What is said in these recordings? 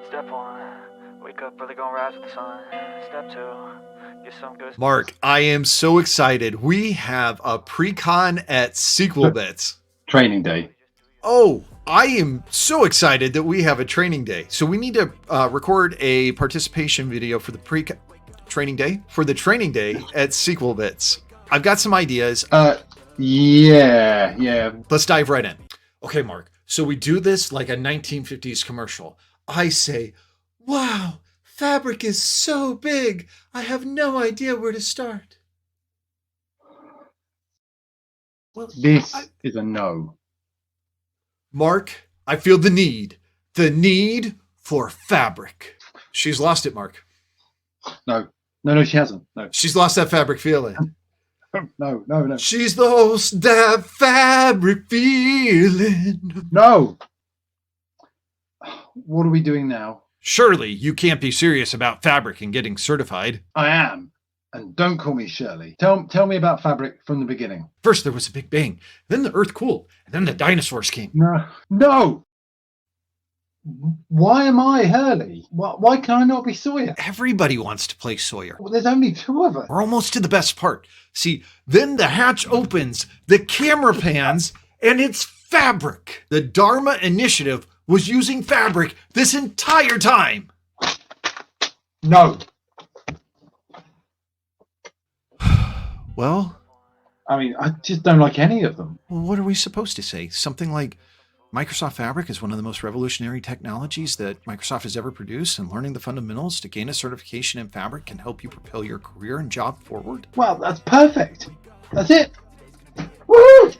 Step 1, wake up early, gonna rise with the sun. Step 2, get some good... Mark, I am so excited. We have a pre-con at SQLBits. Training day. Oh, I am so excited that we have a training day. So we need to record a participation video for the training day at SQLBits. I've got some ideas. Yeah. Let's dive right in. Okay, Mark. So we do this like a 1950s commercial. I say, wow, fabric is so big. I have no idea where to start. Well, this is a no. Mark, I feel the need for fabric. She's lost it, Mark. No, she hasn't. No. She's lost that fabric feeling. No. She's lost that fabric feeling. No. What are we doing now? Surely you can't be serious about fabric and getting certified. I am. And don't call me Shirley. Tell me about fabric from the beginning. First there was a big bang, then the earth cooled, and then the dinosaurs came. No. Why am I Hurley? Why can I not be Sawyer? Everybody wants to play Sawyer. Well, there's only two of us. We're almost to the best part. See, then the hatch opens, the camera pans, and it's fabric. The Dharma Initiative was using fabric this entire time. No. Well, I mean, I just don't like any of them. Well, what are we supposed to say? Something like Microsoft Fabric is one of the most revolutionary technologies that Microsoft has ever produced, and learning the fundamentals to gain a certification in Fabric can help you propel your career and job forward. Well, that's perfect. That's it. Woo!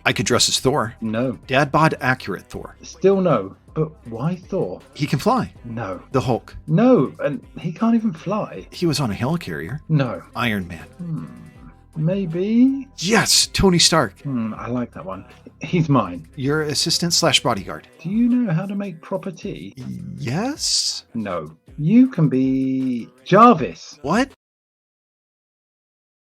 I could dress as Thor. No. Dad bod accurate Thor. Still no. But why Thor? He can fly. No. The Hulk. No, and he can't even fly. He was on a helicarrier. No. Iron Man. Maybe? Yes, Tony Stark. I like that one. He's mine. Your assistant / bodyguard. Do you know how to make proper tea? Yes? No. You can be Jarvis. What?